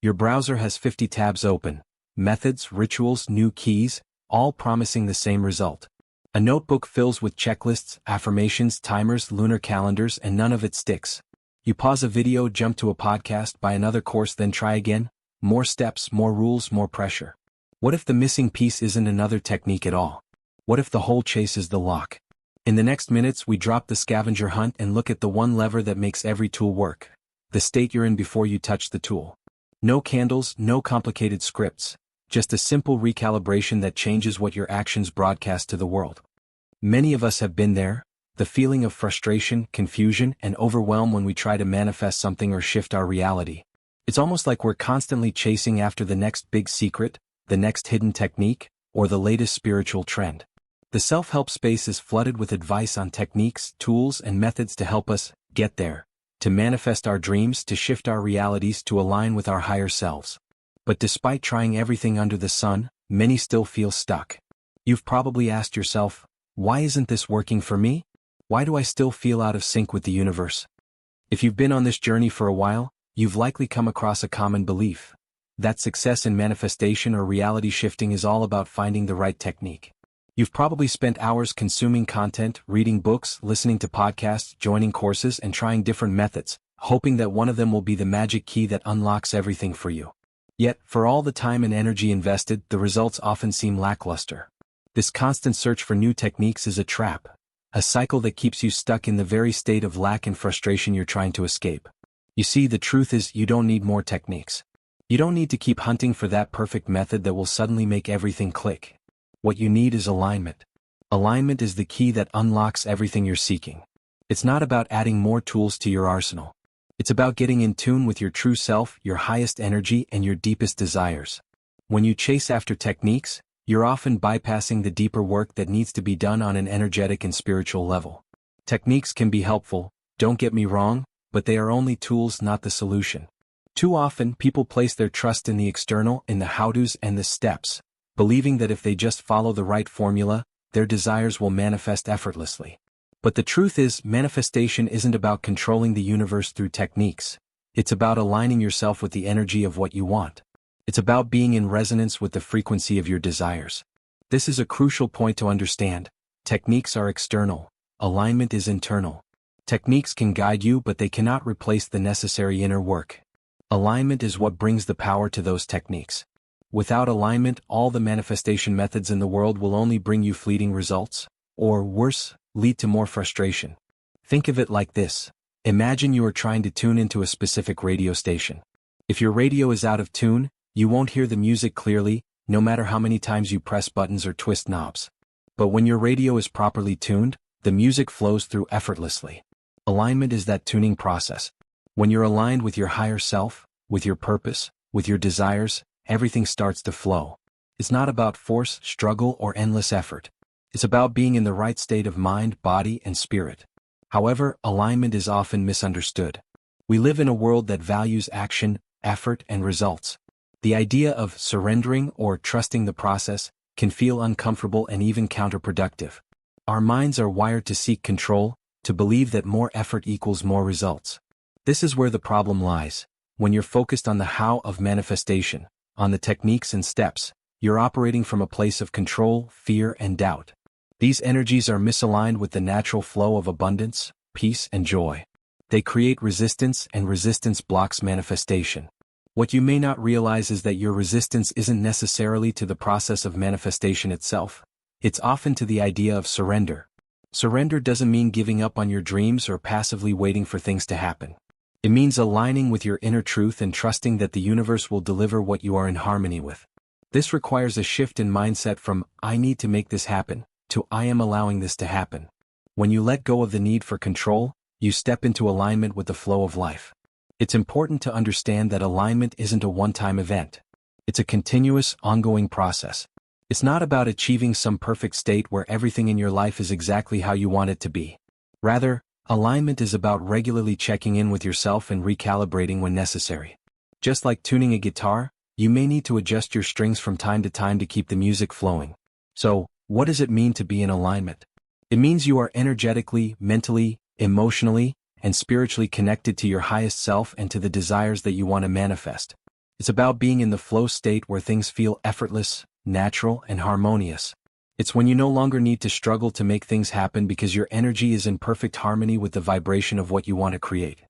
Your browser has 50 tabs open, methods, rituals, new keys, all promising the same result. A notebook fills with checklists, affirmations, timers, lunar calendars, and none of it sticks. You pause a video, jump to a podcast, buy another course, then try again. More steps, more rules, more pressure. What if the missing piece isn't another technique at all? What if the whole chase is the lock? In the next minutes, we drop the scavenger hunt and look at the one lever that makes every tool work. The state you're in before you touch the tool. No candles, no complicated scripts. Just a simple recalibration that changes what your actions broadcast to the world. Many of us have been there, the feeling of frustration, confusion, and overwhelm when we try to manifest something or shift our reality. It's almost like we're constantly chasing after the next big secret, the next hidden technique, or the latest spiritual trend. The self-help space is flooded with advice on techniques, tools, and methods to help us get there, to manifest our dreams, to shift our realities, to align with our higher selves. But despite trying everything under the sun, many still feel stuck. You've probably asked yourself, why isn't this working for me? Why do I still feel out of sync with the universe? If you've been on this journey for a while, you've likely come across a common belief that success in manifestation or reality shifting is all about finding the right technique. You've probably spent hours consuming content, reading books, listening to podcasts, joining courses, and trying different methods, hoping that one of them will be the magic key that unlocks everything for you. Yet, for all the time and energy invested, the results often seem lackluster. This constant search for new techniques is a trap, a cycle that keeps you stuck in the very state of lack and frustration you're trying to escape. You see, the truth is, you don't need more techniques. You don't need to keep hunting for that perfect method that will suddenly make everything click. What you need is alignment. Alignment is the key that unlocks everything you're seeking. It's not about adding more tools to your arsenal. It's about getting in tune with your true self, your highest energy, and your deepest desires. When you chase after techniques, you're often bypassing the deeper work that needs to be done on an energetic and spiritual level. Techniques can be helpful, don't get me wrong, but they are only tools, not the solution. Too often, people place their trust in the external, in the how-tos and the steps, believing that if they just follow the right formula, their desires will manifest effortlessly. But the truth is, manifestation isn't about controlling the universe through techniques. It's about aligning yourself with the energy of what you want. It's about being in resonance with the frequency of your desires. This is a crucial point to understand. Techniques are external. Alignment is internal. Techniques can guide you, but they cannot replace the necessary inner work. Alignment is what brings the power to those techniques. Without alignment, all the manifestation methods in the world will only bring you fleeting results, or worse, lead to more frustration. Think of it like this. Imagine you are trying to tune into a specific radio station. If your radio is out of tune, you won't hear the music clearly, no matter how many times you press buttons or twist knobs. But when your radio is properly tuned, the music flows through effortlessly. Alignment is that tuning process. When you're aligned with your higher self, with your purpose, with your desires, everything starts to flow. It's not about force, struggle, or endless effort. It's about being in the right state of mind, body, and spirit. However, alignment is often misunderstood. We live in a world that values action, effort, and results. The idea of surrendering or trusting the process can feel uncomfortable and even counterproductive. Our minds are wired to seek control, to believe that more effort equals more results. This is where the problem lies. When you're focused on the how of manifestation, on the techniques and steps, you're operating from a place of control, fear, and doubt. These energies are misaligned with the natural flow of abundance, peace, and joy. They create resistance, and resistance blocks manifestation. What you may not realize is that your resistance isn't necessarily to the process of manifestation itself. It's often to the idea of surrender. Surrender doesn't mean giving up on your dreams or passively waiting for things to happen. It means aligning with your inner truth and trusting that the universe will deliver what you are in harmony with. This requires a shift in mindset from, I need to make this happen, to I am allowing this to happen. When you let go of the need for control, you step into alignment with the flow of life. It's important to understand that alignment isn't a one-time event. It's a continuous, ongoing process. It's not about achieving some perfect state where everything in your life is exactly how you want it to be. Rather, alignment is about regularly checking in with yourself and recalibrating when necessary. Just like tuning a guitar, you may need to adjust your strings from time to time to keep the music flowing. So, what does it mean to be in alignment? It means you are energetically, mentally, emotionally, and spiritually connected to your highest self and to the desires that you want to manifest. It's about being in the flow state where things feel effortless, natural, and harmonious. It's when you no longer need to struggle to make things happen because your energy is in perfect harmony with the vibration of what you want to create.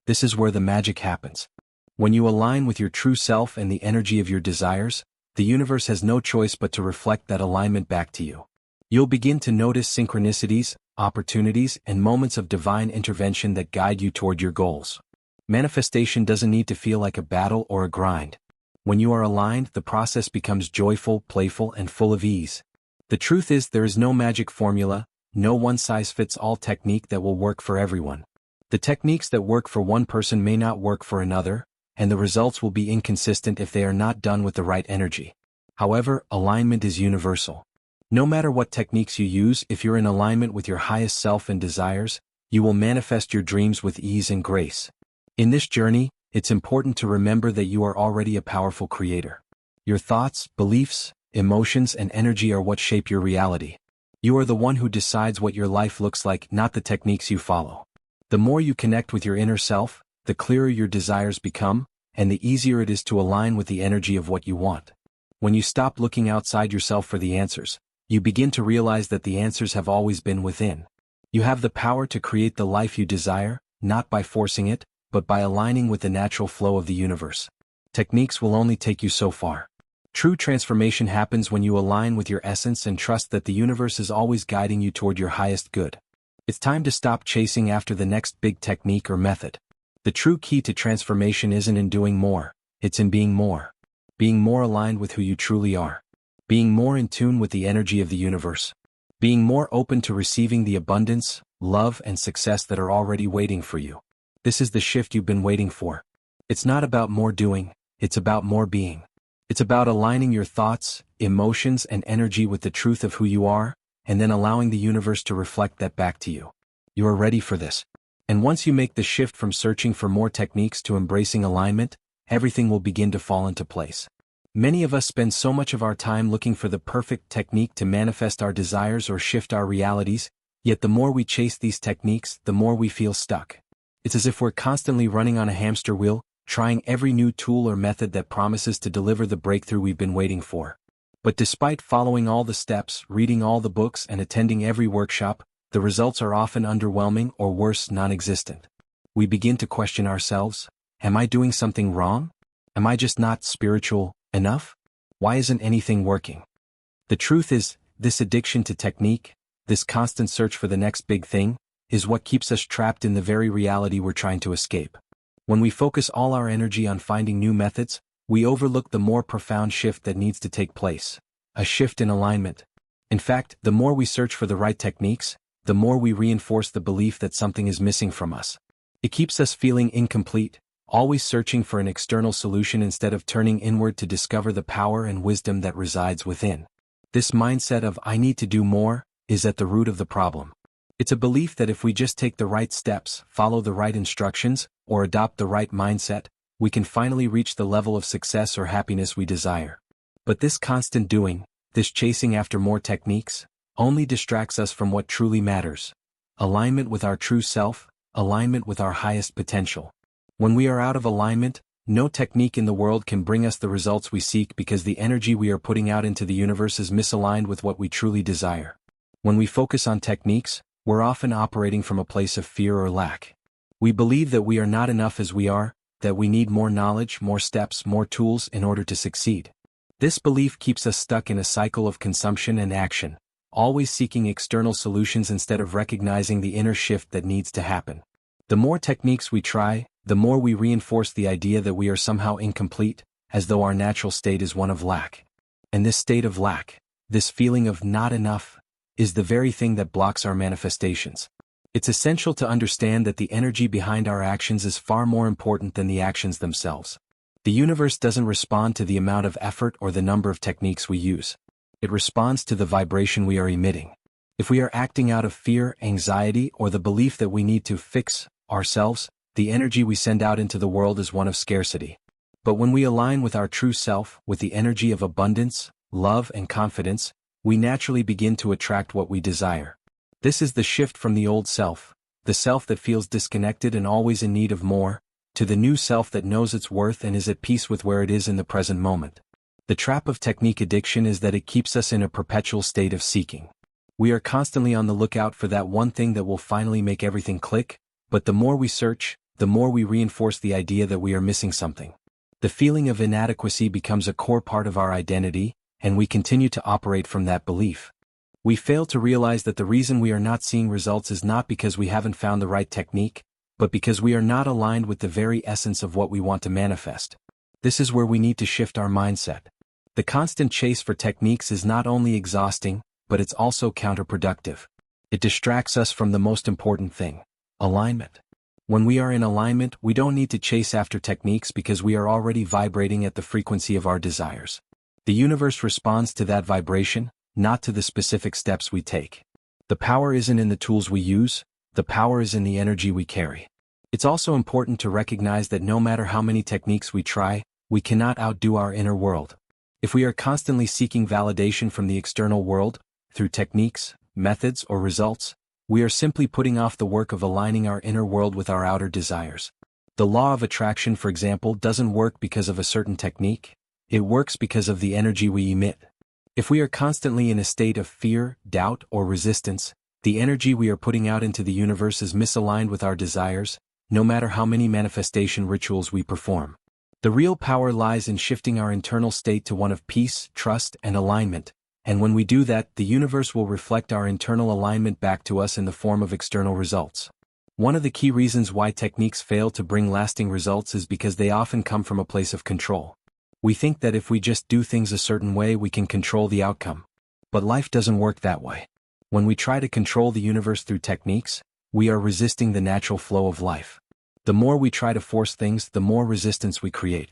This is where the magic happens. When you align with your true self and the energy of your desires, the universe has no choice but to reflect that alignment back to you. You'll begin to notice synchronicities, opportunities, and moments of divine intervention that guide you toward your goals. Manifestation doesn't need to feel like a battle or a grind. When you are aligned, the process becomes joyful, playful, and full of ease. The truth is, there is no magic formula, no one-size-fits-all technique that will work for everyone. The techniques that work for one person may not work for another, and the results will be inconsistent if they are not done with the right energy. However, alignment is universal. No matter what techniques you use, if you're in alignment with your highest self and desires, you will manifest your dreams with ease and grace. In this journey, it's important to remember that you are already a powerful creator. Your thoughts, beliefs, emotions, and energy are what shape your reality. You are the one who decides what your life looks like, not the techniques you follow. The more you connect with your inner self, the clearer your desires become, and the easier it is to align with the energy of what you want. When you stop looking outside yourself for the answers, you begin to realize that the answers have always been within. You have the power to create the life you desire, not by forcing it, but by aligning with the natural flow of the universe. Techniques will only take you so far. True transformation happens when you align with your essence and trust that the universe is always guiding you toward your highest good. It's time to stop chasing after the next big technique or method. The true key to transformation isn't in doing more, it's in being more. Being more aligned with who you truly are. Being more in tune with the energy of the universe. Being more open to receiving the abundance, love, and success that are already waiting for you. This is the shift you've been waiting for. It's not about more doing, it's about more being. It's about aligning your thoughts, emotions, and energy with the truth of who you are, and then allowing the universe to reflect that back to you. You are ready for this. And once you make the shift from searching for more techniques to embracing alignment, everything will begin to fall into place. Many of us spend so much of our time looking for the perfect technique to manifest our desires or shift our realities, yet the more we chase these techniques, the more we feel stuck. It's as if we're constantly running on a hamster wheel, trying every new tool or method that promises to deliver the breakthrough we've been waiting for. But despite following all the steps, reading all the books, and attending every workshop, the results are often underwhelming or worse, non-existent. We begin to question ourselves. Am I doing something wrong? Am I just not spiritual enough? Why isn't anything working? The truth is, this addiction to technique, this constant search for the next big thing, is what keeps us trapped in the very reality we're trying to escape. When we focus all our energy on finding new methods, we overlook the more profound shift that needs to take place. A shift in alignment. In fact, the more we search for the right techniques, the more we reinforce the belief that something is missing from us. It keeps us feeling incomplete, always searching for an external solution instead of turning inward to discover the power and wisdom that resides within. This mindset of "I need to do more" is at the root of the problem. It's a belief that if we just take the right steps, follow the right instructions, or adopt the right mindset, we can finally reach the level of success or happiness we desire. But this constant doing, this chasing after more techniques, only distracts us from what truly matters. Alignment with our true self, alignment with our highest potential. When we are out of alignment, no technique in the world can bring us the results we seek because the energy we are putting out into the universe is misaligned with what we truly desire. When we focus on techniques, we're often operating from a place of fear or lack. We believe that we are not enough as we are, that we need more knowledge, more steps, more tools in order to succeed. This belief keeps us stuck in a cycle of consumption and action, always seeking external solutions instead of recognizing the inner shift that needs to happen. The more techniques we try, the more we reinforce the idea that we are somehow incomplete, as though our natural state is one of lack. And this state of lack, this feeling of not enough, is the very thing that blocks our manifestations. It's essential to understand that the energy behind our actions is far more important than the actions themselves. The universe doesn't respond to the amount of effort or the number of techniques we use. It responds to the vibration we are emitting. If we are acting out of fear, anxiety, or the belief that we need to fix ourselves, the energy we send out into the world is one of scarcity. But when we align with our true self, with the energy of abundance, love, and confidence, we naturally begin to attract what we desire. This is the shift from the old self, the self that feels disconnected and always in need of more, to the new self that knows its worth and is at peace with where it is in the present moment. The trap of technique addiction is that it keeps us in a perpetual state of seeking. We are constantly on the lookout for that one thing that will finally make everything click, but the more we search, the more we reinforce the idea that we are missing something. The feeling of inadequacy becomes a core part of our identity, and we continue to operate from that belief. We fail to realize that the reason we are not seeing results is not because we haven't found the right technique, but because we are not aligned with the very essence of what we want to manifest. This is where we need to shift our mindset. The constant chase for techniques is not only exhausting, but it's also counterproductive. It distracts us from the most important thing: alignment. When we are in alignment, we don't need to chase after techniques because we are already vibrating at the frequency of our desires. The universe responds to that vibration, not to the specific steps we take. The power isn't in the tools we use, the power is in the energy we carry. It's also important to recognize that no matter how many techniques we try, we cannot outdo our inner world. If we are constantly seeking validation from the external world, through techniques, methods, or results, we are simply putting off the work of aligning our inner world with our outer desires. The law of attraction, for example, doesn't work because of a certain technique. It works because of the energy we emit. If we are constantly in a state of fear, doubt, or resistance, the energy we are putting out into the universe is misaligned with our desires, no matter how many manifestation rituals we perform. The real power lies in shifting our internal state to one of peace, trust, and alignment. And when we do that, the universe will reflect our internal alignment back to us in the form of external results. One of the key reasons why techniques fail to bring lasting results is because they often come from a place of control. We think that if we just do things a certain way, we can control the outcome. But life doesn't work that way. When we try to control the universe through techniques, we are resisting the natural flow of life. The more we try to force things, the more resistance we create.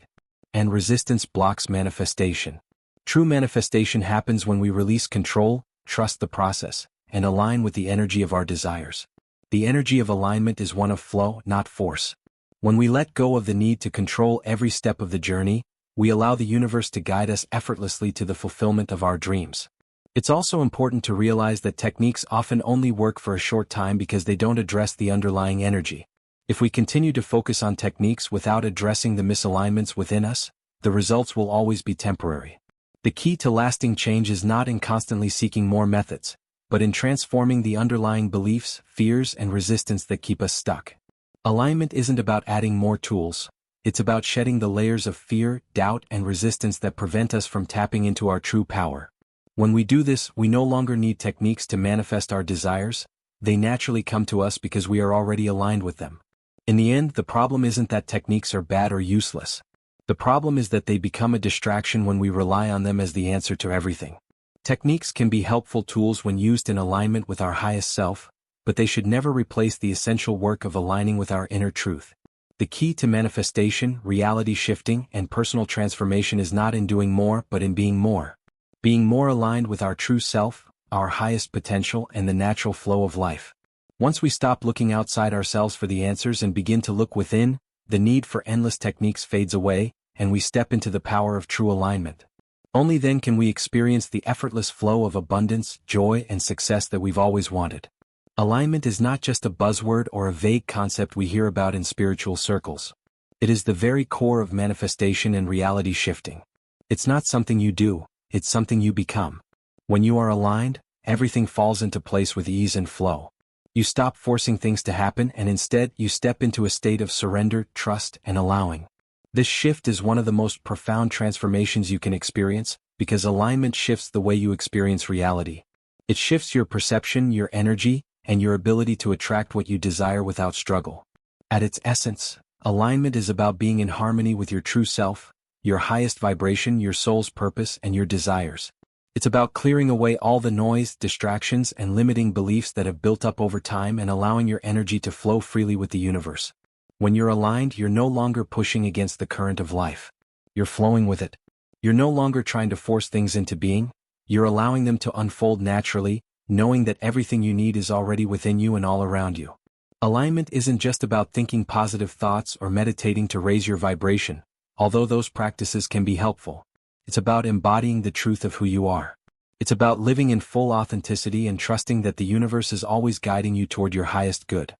And resistance blocks manifestation. True manifestation happens when we release control, trust the process, and align with the energy of our desires. The energy of alignment is one of flow, not force. When we let go of the need to control every step of the journey, we allow the universe to guide us effortlessly to the fulfillment of our dreams. It's also important to realize that techniques often only work for a short time because they don't address the underlying energy. If we continue to focus on techniques without addressing the misalignments within us, the results will always be temporary. The key to lasting change is not in constantly seeking more methods, but in transforming the underlying beliefs, fears, and resistance that keep us stuck. Alignment isn't about adding more tools, it's about shedding the layers of fear, doubt, and resistance that prevent us from tapping into our true power. When we do this, we no longer need techniques to manifest our desires, they naturally come to us because we are already aligned with them. In the end, the problem isn't that techniques are bad or useless. The problem is that they become a distraction when we rely on them as the answer to everything. Techniques can be helpful tools when used in alignment with our highest self, but they should never replace the essential work of aligning with our inner truth. The key to manifestation, reality shifting, and personal transformation is not in doing more but in being more. Being more aligned with our true self, our highest potential, and the natural flow of life. Once we stop looking outside ourselves for the answers and begin to look within, the need for endless techniques fades away, and we step into the power of true alignment. Only then can we experience the effortless flow of abundance, joy, and success that we've always wanted. Alignment is not just a buzzword or a vague concept we hear about in spiritual circles. It is the very core of manifestation and reality shifting. It's not something you do, it's something you become. When you are aligned, everything falls into place with ease and flow. You stop forcing things to happen and instead you step into a state of surrender, trust, and allowing. This shift is one of the most profound transformations you can experience, because alignment shifts the way you experience reality. It shifts your perception, your energy, and your ability to attract what you desire without struggle. At its essence, alignment is about being in harmony with your true self, your highest vibration, your soul's purpose, and your desires. It's about clearing away all the noise, distractions, and limiting beliefs that have built up over time and allowing your energy to flow freely with the universe. When you're aligned, you're no longer pushing against the current of life. You're flowing with it. You're no longer trying to force things into being. You're allowing them to unfold naturally, knowing that everything you need is already within you and all around you. Alignment isn't just about thinking positive thoughts or meditating to raise your vibration, although those practices can be helpful. It's about embodying the truth of who you are. It's about living in full authenticity and trusting that the universe is always guiding you toward your highest good.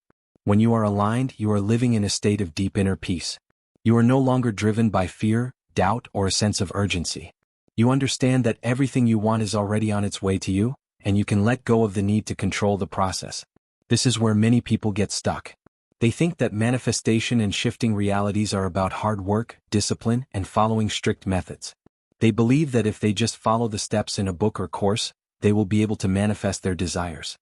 When you are aligned, you are living in a state of deep inner peace. You are no longer driven by fear, doubt, or a sense of urgency. You understand that everything you want is already on its way to you, and you can let go of the need to control the process. This is where many people get stuck. They think that manifestation and shifting realities are about hard work, discipline, and following strict methods. They believe that if they just follow the steps in a book or course, they will be able to manifest their desires.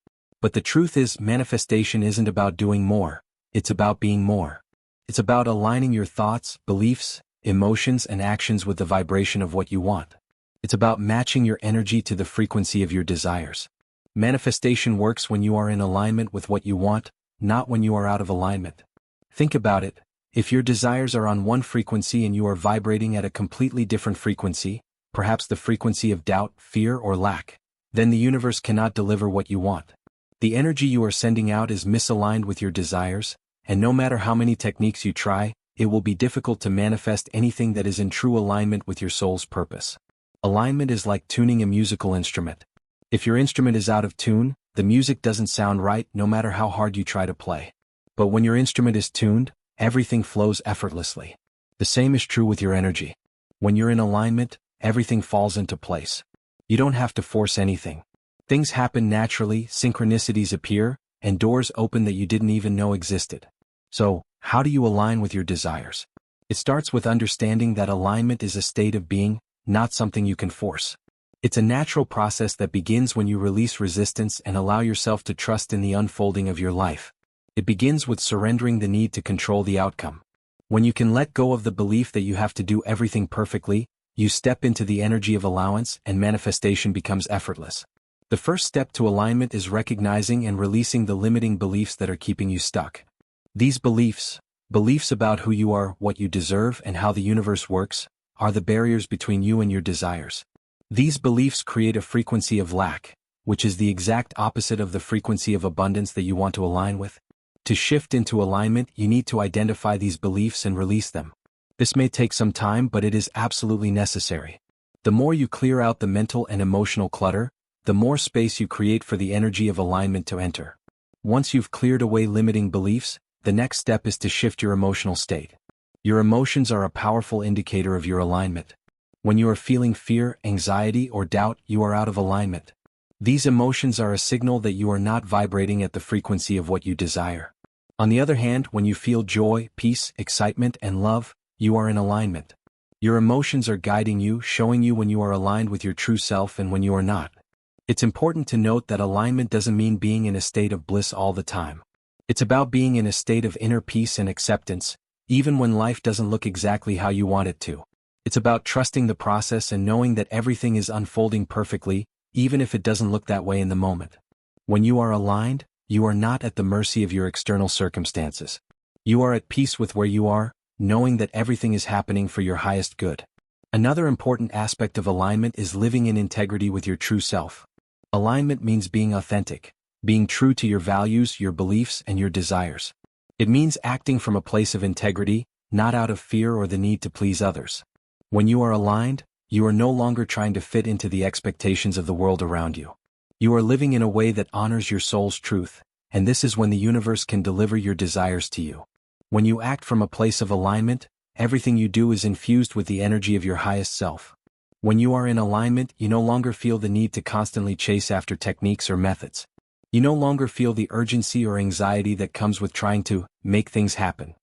But the truth is, manifestation isn't about doing more, it's about being more. It's about aligning your thoughts, beliefs, emotions, and actions with the vibration of what you want. It's about matching your energy to the frequency of your desires. Manifestation works when you are in alignment with what you want, not when you are out of alignment. Think about it. If your desires are on one frequency and you are vibrating at a completely different frequency, perhaps the frequency of doubt, fear, or lack, then the universe cannot deliver what you want. The energy you are sending out is misaligned with your desires, and no matter how many techniques you try, it will be difficult to manifest anything that is in true alignment with your soul's purpose. Alignment is like tuning a musical instrument. If your instrument is out of tune, the music doesn't sound right no matter how hard you try to play. But when your instrument is tuned, everything flows effortlessly. The same is true with your energy. When you're in alignment, everything falls into place. You don't have to force anything. Things happen naturally, synchronicities appear, and doors open that you didn't even know existed. So, how do you align with your desires? It starts with understanding that alignment is a state of being, not something you can force. It's a natural process that begins when you release resistance and allow yourself to trust in the unfolding of your life. It begins with surrendering the need to control the outcome. When you can let go of the belief that you have to do everything perfectly, you step into the energy of allowance and manifestation becomes effortless. The first step to alignment is recognizing and releasing the limiting beliefs that are keeping you stuck. These beliefs about who you are, what you deserve, and how the universe works, are the barriers between you and your desires. These beliefs create a frequency of lack, which is the exact opposite of the frequency of abundance that you want to align with. To shift into alignment, you need to identify these beliefs and release them. This may take some time, but it is absolutely necessary. The more you clear out the mental and emotional clutter, the more space you create for the energy of alignment to enter. Once you've cleared away limiting beliefs, the next step is to shift your emotional state. Your emotions are a powerful indicator of your alignment. When you are feeling fear, anxiety, or doubt, you are out of alignment. These emotions are a signal that you are not vibrating at the frequency of what you desire. On the other hand, when you feel joy, peace, excitement, and love, you are in alignment. Your emotions are guiding you, showing you when you are aligned with your true self and when you are not. It's important to note that alignment doesn't mean being in a state of bliss all the time. It's about being in a state of inner peace and acceptance, even when life doesn't look exactly how you want it to. It's about trusting the process and knowing that everything is unfolding perfectly, even if it doesn't look that way in the moment. When you are aligned, you are not at the mercy of your external circumstances. You are at peace with where you are, knowing that everything is happening for your highest good. Another important aspect of alignment is living in integrity with your true self. Alignment means being authentic, being true to your values, your beliefs, and your desires. It means acting from a place of integrity, not out of fear or the need to please others. When you are aligned, you are no longer trying to fit into the expectations of the world around you. You are living in a way that honors your soul's truth, and this is when the universe can deliver your desires to you. When you act from a place of alignment, everything you do is infused with the energy of your highest self. When you are in alignment, you no longer feel the need to constantly chase after techniques or methods. You no longer feel the urgency or anxiety that comes with trying to make things happen.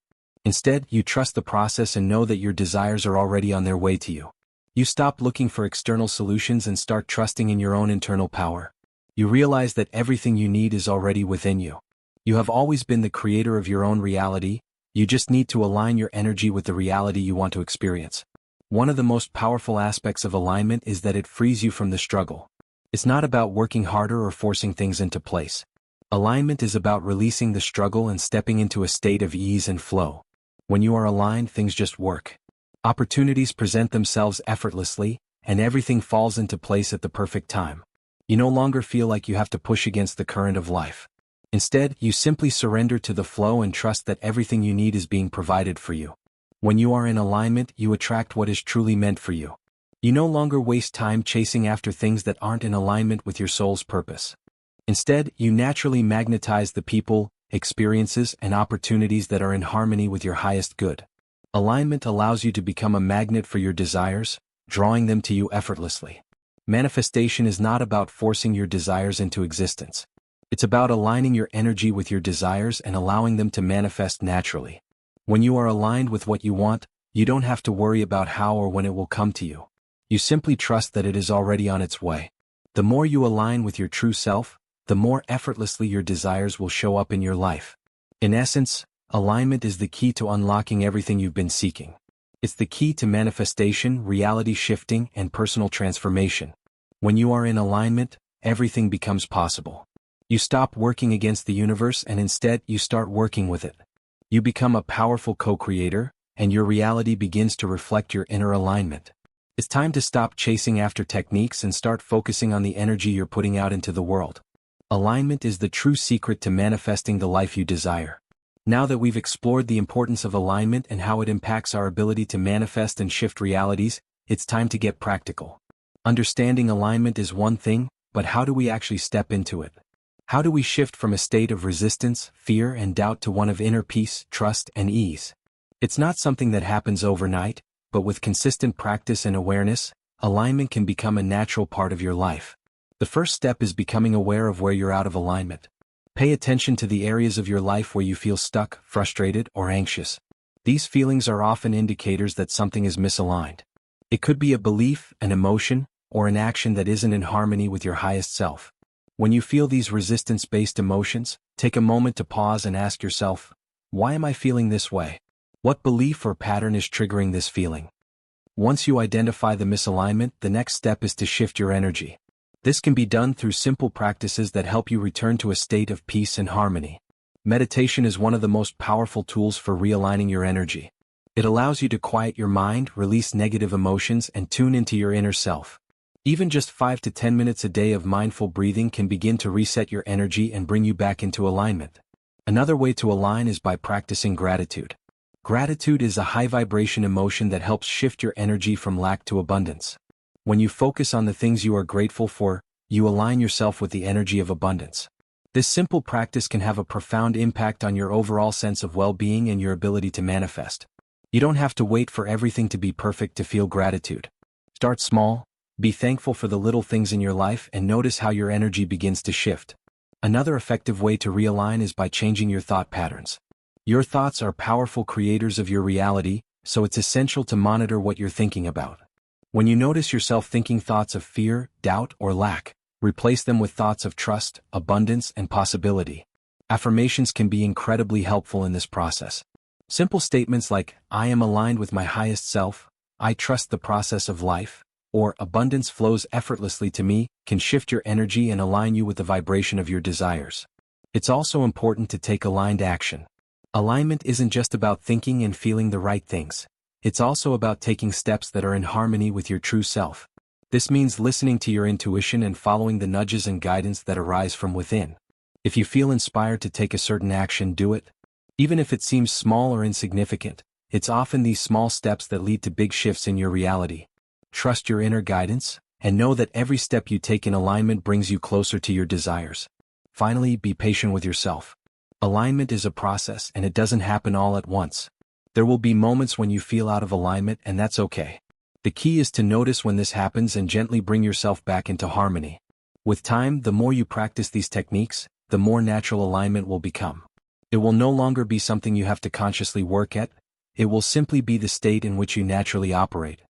Instead, you trust the process and know that your desires are already on their way to you. You stop looking for external solutions and start trusting in your own internal power. You realize that everything you need is already within you. You have always been the creator of your own reality, you just need to align your energy with the reality you want to experience. One of the most powerful aspects of alignment is that it frees you from the struggle. It's not about working harder or forcing things into place. Alignment is about releasing the struggle and stepping into a state of ease and flow. When you are aligned, things just work. Opportunities present themselves effortlessly, and everything falls into place at the perfect time. You no longer feel like you have to push against the current of life. Instead, you simply surrender to the flow and trust that everything you need is being provided for you. When you are in alignment, you attract what is truly meant for you. You no longer waste time chasing after things that aren't in alignment with your soul's purpose. Instead, you naturally magnetize the people, experiences, and opportunities that are in harmony with your highest good. Alignment allows you to become a magnet for your desires, drawing them to you effortlessly. Manifestation is not about forcing your desires into existence. It's about aligning your energy with your desires and allowing them to manifest naturally. When you are aligned with what you want, you don't have to worry about how or when it will come to you. You simply trust that it is already on its way. The more you align with your true self, the more effortlessly your desires will show up in your life. In essence, alignment is the key to unlocking everything you've been seeking. It's the key to manifestation, reality shifting, and personal transformation. When you are in alignment, everything becomes possible. You stop working against the universe and instead you start working with it. You become a powerful co-creator, and your reality begins to reflect your inner alignment. It's time to stop chasing after techniques and start focusing on the energy you're putting out into the world. Alignment is the true secret to manifesting the life you desire. Now that we've explored the importance of alignment and how it impacts our ability to manifest and shift realities, it's time to get practical. Understanding alignment is one thing, but how do we actually step into it? How do we shift from a state of resistance, fear, and doubt to one of inner peace, trust, and ease? It's not something that happens overnight, but with consistent practice and awareness, alignment can become a natural part of your life. The first step is becoming aware of where you're out of alignment. Pay attention to the areas of your life where you feel stuck, frustrated, or anxious. These feelings are often indicators that something is misaligned. It could be a belief, an emotion, or an action that isn't in harmony with your highest self. When you feel these resistance-based emotions, take a moment to pause and ask yourself, why am I feeling this way? What belief or pattern is triggering this feeling? Once you identify the misalignment, the next step is to shift your energy. This can be done through simple practices that help you return to a state of peace and harmony. Meditation is one of the most powerful tools for realigning your energy. It allows you to quiet your mind, release negative emotions, and tune into your inner self. Even just 5 to 10 minutes a day of mindful breathing can begin to reset your energy and bring you back into alignment. Another way to align is by practicing gratitude. Gratitude is a high-vibration emotion that helps shift your energy from lack to abundance. When you focus on the things you are grateful for, you align yourself with the energy of abundance. This simple practice can have a profound impact on your overall sense of well-being and your ability to manifest. You don't have to wait for everything to be perfect to feel gratitude. Start small, be thankful for the little things in your life, and notice how your energy begins to shift. Another effective way to realign is by changing your thought patterns. Your thoughts are powerful creators of your reality, so it's essential to monitor what you're thinking about. When you notice yourself thinking thoughts of fear, doubt, or lack, replace them with thoughts of trust, abundance, and possibility. Affirmations can be incredibly helpful in this process. Simple statements like, I am aligned with my highest self, I trust the process of life, or abundance flows effortlessly to me, can shift your energy and align you with the vibration of your desires. It's also important to take aligned action. Alignment isn't just about thinking and feeling the right things. It's also about taking steps that are in harmony with your true self. This means listening to your intuition and following the nudges and guidance that arise from within. If you feel inspired to take a certain action, do it. Even if it seems small or insignificant, it's often these small steps that lead to big shifts in your reality. Trust your inner guidance, and know that every step you take in alignment brings you closer to your desires. Finally, be patient with yourself. Alignment is a process, and it doesn't happen all at once. There will be moments when you feel out of alignment, and that's okay. The key is to notice when this happens and gently bring yourself back into harmony. With time, the more you practice these techniques, the more natural alignment will become. It will no longer be something you have to consciously work at. It will simply be the state in which you naturally operate.